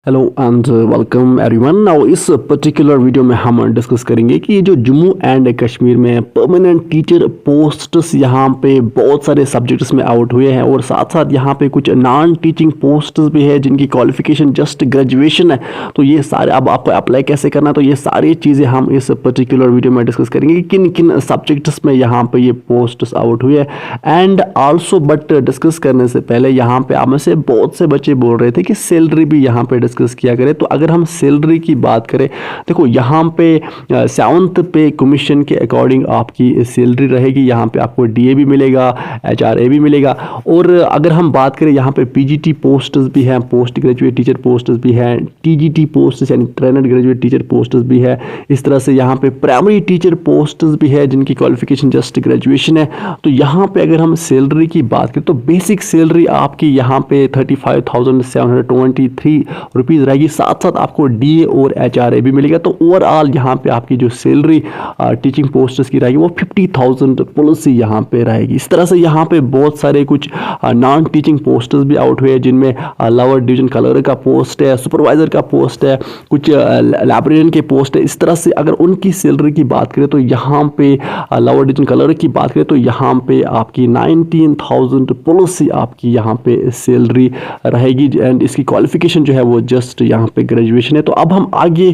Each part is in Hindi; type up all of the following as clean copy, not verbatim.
Hello and welcome everyone. Now इस पर्टिकुलर वीडियो में हम डिस्कस करेंगे कि ये जो जम्मू एंड कश्मीर में परमानेंट टीचर पोस्ट्स यहाँ पे बहुत सारे सब्जेक्ट्स में आउट हुए हैं और साथ साथ यहाँ पे कुछ नॉन टीचिंग पोस्ट्स भी है जिनकी क्वालिफिकेशन जस्ट ग्रेजुएशन है। तो ये सारे अब आपको अप्लाई कैसे करना है, तो ये सारी चीज़ें हम इस पर्टिकुलर वीडियो में डिस्कस करेंगे कि किन किन सब्जेक्ट्स में यहाँ पे ये पोस्ट्स आउट हुए हैं। एंड आल्सो बट डिस्कस करने से पहले यहाँ पे आप में से बहुत से बच्चे बोल रहे थे कि सैलरी भी यहाँ पे डिस्कस किया करें। तो अगर हम सैलरी की बात करें, देखो यहाँ पे 7th पे कमीशन के अकॉर्डिंग आपकी सैलरी रहेगी। यहाँ पे आपको डीए भी मिलेगा, एचआरए भी मिलेगा। और अगर हम बात करें यहाँ पे पीजीटी पोस्ट्स भी हैं, पोस्ट ग्रेजुएट टीचर पोस्ट्स भी हैं, टीजीटी पोस्ट्स यानी ट्रेनड ग्रेजुएट टीचर पोस्ट्स भी है। इस तरह से यहाँ पे प्राइमरी टीचर पोस्ट्स भी है जिनकी क्वालिफिकेशन जस्ट ग्रेजुएशन है। तो यहाँ पे अगर हम सैलरी की बात करें तो बेसिक सैलरी आपकी यहाँ पे 35,723 रुपीज़ रहेगी। साथ साथ आपको डीए और एचआरए भी मिलेगा। तो ओवरऑल यहाँ पे आपकी जो सैलरी टीचिंग पोस्ट्स की रहेगी वो 50,000 प्लस ही यहाँ पे रहेगी। इस तरह से यहाँ पे बहुत सारे कुछ नॉन टीचिंग पोस्ट्स भी आउट हुए हैं जिनमें लोअर डिवीजन कलर का पोस्ट है, सुपरवाइजर का पोस्ट है, कुछ लाइब्रेरियन के पोस्ट है। इस तरह से अगर उनकी सैलरी की बात करें तो यहाँ पे लोअर डिवीजन कलर की बात करें तो यहाँ पे आपकी 19,000 प्लस ही आपकी यहाँ पे सैलरी रहेगी। एंड इसकी क्वालिफिकेशन जो है वो जस्ट यहाँ पे ग्रेजुएशन है। तो अब हम आगे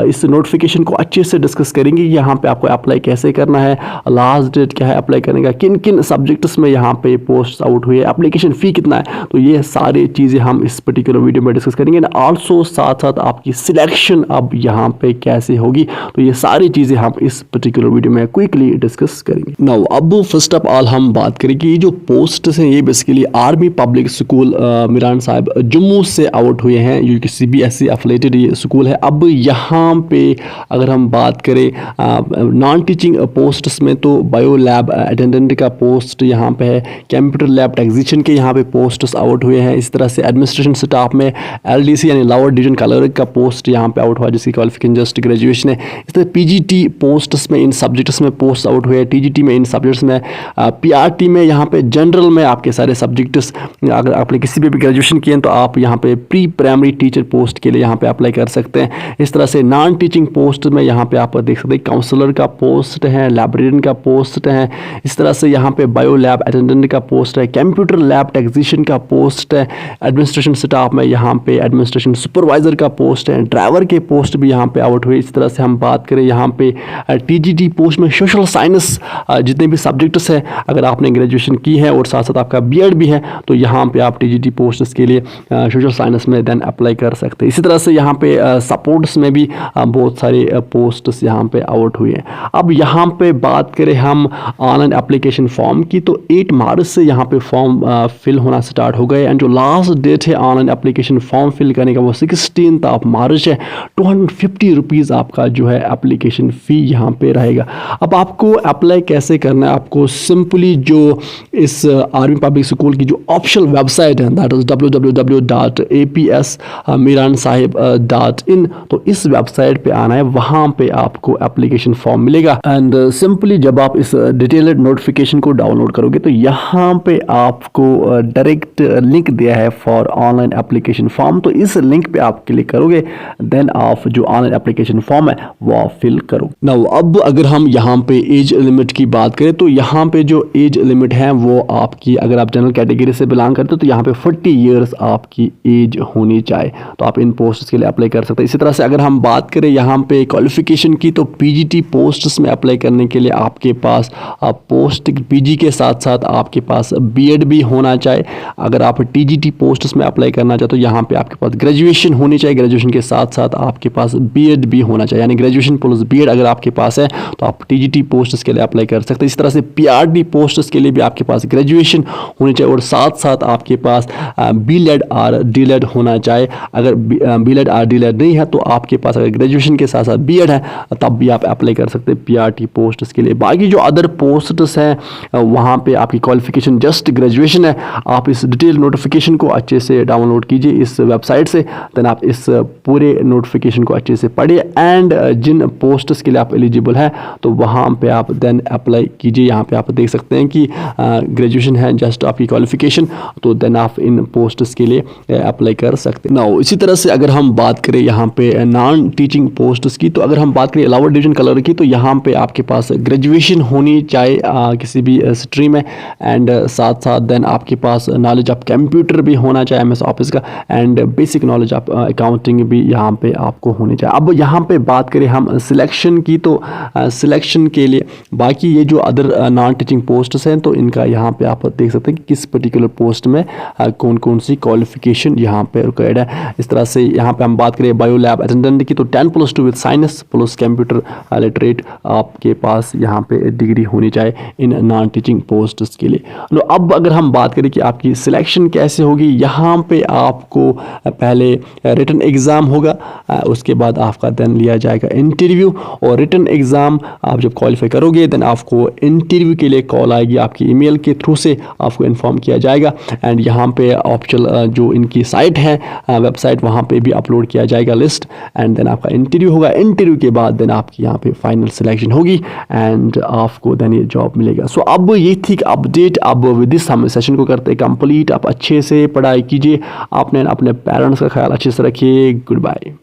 इस नोटिफिकेशन को अच्छे से डिस्कस करेंगे कि यहाँ पे आपको अप्लाई कैसे करना है, लास्ट डेट क्या है अप्लाई करने का, किन किन सब्जेक्ट्स में यहाँ पे पोस्ट आउट हुई है, एप्लीकेशन फ़ी कितना है। तो ये सारी चीज़ें हम इस पर्टिकुलर वीडियो में डिस्कस करेंगे। एंड आल्सो साथ साथ आपकी सिलेक्शन अब यहाँ पे कैसे होगी, तो ये सारी चीज़ें हम इस पर्टिकुलर वीडियो में क्विकली डिस्कस करेंगे। नाउ अब फर्स्ट ऑफ ऑल हम बात करें कि ये जो पोस्ट हैं ये basically army public school Miran Sahib Jammu से आउट हुए हैं। जो कि CBSE एफिलेटेड ये स्कूल है। अब यहाँ पे अगर हम बात करें नॉन टीचिंग पोस्ट्स में तो बायो लैब अटेंडेंट का पोस्ट यहाँ पे है, कंप्यूटर लैब टेक्नीशियन के यहाँ पे पोस्ट्स आउट हुए हैं। इस तरह से एडमिनिस्ट्रेशन स्टाफ में LDC यानी लोअर डिवीजन कलर का पोस्ट यहाँ पे आउट हुआ जिसकी क्वालिफिकेशन जस्ट ग्रेजुएशन है। इस तरह PGT पोस्ट्स में इन सब्जेक्ट्स में पोस्ट आउट हुए हैं, TGT में इन सब्जेक्ट्स में, PRT में यहाँ पे जनरल में आपके सारे सब्जेक्ट्स अगर आपने किसी भी ग्रेजुएशन किए तो आप यहाँ पे प्री प्राइमरी टीचर पोस्ट के लिए यहाँ पे अप्लाई कर सकते हैं। इस तरह से नॉन टीचिंग पोस्ट में यहाँ पे आप देख सकते हैं काउंसलर का पोस्ट है, लाइब्रेरियन का पोस्ट है। इस तरह से यहाँ पे बायो लैब अटेंडेंट का पोस्ट है, कंप्यूटर लैब टेक्नीशियन का पोस्ट है, एडमिनिस्ट्रेशन स्टाफ में यहाँ पे एडमिनिस्ट्रेशन सुपरवाइजर का पोस्ट है, ड्राइवर के पोस्ट भी यहाँ पे आउट हुए। इस तरह से हम बात करें यहाँ पे TGT पोस्ट में सोशल साइंस जितने भी सब्जेक्ट्स हैं अगर आपने ग्रेजुएशन की है और साथ साथ आपका BEd भी है तो यहाँ पे आप TGT पोस्ट्स के लिए सोशल साइंस में देन अप्लाई कर सकते हैं। इसी तरह से यहाँ पे सपोर्ट्स में भी बहुत सारे पोस्ट्स यहाँ पे आउट हुए हैं। अब यहाँ पे बात करें हम ऑनलाइन एप्लीकेशन फॉर्म की तो 8 मार्च से यहाँ पे फॉर्म फिल होना स्टार्ट हो गए। एंड जो लास्ट डेट है ऑनलाइन एप्लीकेशन फॉर्म फिल करने का वो 16 मार्च है। 250 रुपीज़ आपका जो है एप्लीकेशन फ़ी यहाँ पे रहेगा। अब आपको अप्लाई कैसे करना है, आपको सिंपली जो इस आर्मी पब्लिक स्कूल की जो ऑफिशियल वेबसाइट है दैट इज़ www.apsmiransahib.in, तो इस वेबसाइट पे आना है, वहाँ पे आपको एप्लीकेशन फॉर्म मिलेगा। एंड सिंपली जब आप इस डिटेल्ड नोटिफिकेशन को डाउनलोड करोगे तो यहाँ पे आपको डायरेक्ट लिंक दिया है फॉर ऑनलाइन एप्लीकेशन फॉर्म। तो इस लिंक पे आप क्लिक करोगे देन आप जो ऑनलाइन एप्लीकेशन फॉर्म है वो आप फिल करो। नाउ अब अगर हम यहाँ पे एज लिमिट की बात करें तो यहाँ पे जो एज लिमिट है वो आपकी, अगर आप जनरल कैटेगरी से बिलोंग करते हो तो यहाँ पे 40 ईयर्स आपकी एज होनी चाहिए तो आप इन पोस्ट के लिए अप्लाई कर सकते हैं। इसी तरह से अगर हम बात करें यहाँ पे क्वालिफिकेशन की तो PGT पोस्ट्स में अप्लाई करने के लिए आपके पास पोस्ट PG के साथ साथ आपके पास BEd भी होना चाहिए। अगर आप TGT पोस्ट्स में अप्लाई करना चाहते हो तो यहाँ पे आपके पास ग्रेजुएशन होनी चाहिए, ग्रेजुएशन के साथ साथ आपके पास BEd भी होना चाहिए, यानी ग्रेजुएशन प्लस BEd अगर आपके पास है तो आप TGT पोस्ट्स के लिए अप्लाई कर सकते हैं। इस तरह से PRD पोस्ट्स के लिए भी आपके पास ग्रेजुएशन होनी चाहिए और साथ साथ आपके पास BLED और DLED होना चाहिए। अगर BLED और DLED नहीं है तो आपके पास अगर ग्रेजुएशन के साथ साथ BEd है तब भी आप अप्लाई कर सकते हैं PRT पोस्ट्स के लिए। बाकी जो अदर पोस्ट्स हैं वहाँ पे आपकी क्वालिफिकेशन जस्ट ग्रेजुएशन है। आप इस डिटेल नोटिफिकेशन को अच्छे से डाउनलोड कीजिए इस वेबसाइट से, देन आप इस पूरे नोटिफिकेशन को अच्छे से पढ़िए एंड जिन पोस्ट्स के लिए आप एलिजिबल हैं तो वहाँ पे आप देन अप्लाई कीजिए। यहाँ पे आप देख सकते हैं कि ग्रेजुएशन है जस्ट आपकी क्वालिफिकेशन, तो देन आप इन पोस्ट्स के लिए अप्लाई कर सकते हैं। नाउ इसी तरह से अगर हम बात करें यहाँ पे नॉन टीचिंग पोस्ट्स की, तो अगर हम बात करें लोअर डिवीजन कलर की, तो यहाँ पे आपके पास ग्रेजुएशन होनी चाहिए किसी भी स्ट्रीम में, एंड साथ साथ देन आपके पास नॉलेज ऑफ कंप्यूटर भी होना चाहिए एमएस ऑफिस का, and basic knowledge of accounting भी यहाँ पे आपको होनी चाहिए। अब यहाँ पे बात करें हम सिलेक्शन की, तो सिलेक्शन के लिए बाकी ये जो अदर नॉन टीचिंग पोस्ट्स हैं, तो इनका यहाँ पे आप देख सकते हैं कि किस पर्टिकुलर पोस्ट में कौन कौन सी क्वालिफिकेशन यहाँ पे रिक्वायर्ड है। इस तरह से यहाँ पे हम बात करें बायो लैब अटेंडेंट की, तो 10+2 with science plus computer literate आपके पास यहाँ पे डिग्री होनी चाहिए इन नॉन टीचिंग पोस्ट्स के लिए। लो अब अगर हम बात करें कि आपकी सिलेक्शन कैसे होगी, यहाँ पे आपको पहले रिटन एग्ज़ाम होगा, उसके बाद आपका देन लिया जाएगा इंटरव्यू, और रिटन एग्ज़ाम आप जब क्वालिफाई करोगे देन आपको इंटरव्यू के लिए कॉल आएगी, आपकी ईमेल के थ्रू से आपको इन्फॉर्म किया जाएगा, एंड यहाँ पे ऑफिशियल जो इनकी साइट है वेबसाइट, वहाँ पे भी अपलोड किया जाएगा लिस्ट, एंड देन आपका इंटरव्यू होगा। इंटरव्यू के बाद देन आपकी यहाँ पे फाइनल सिलेक्शन होगी एंड आपको देन ये जॉब मिलेगा। सो अब ये थी अपडेट। अब विद दिस हम सेशन को करते हैं कंप्लीट। आप अच्छे से पढ़ाई कीजिए, आपने अपने पेरेंट्स का ख्याल अच्छे से रखिए। Good bye.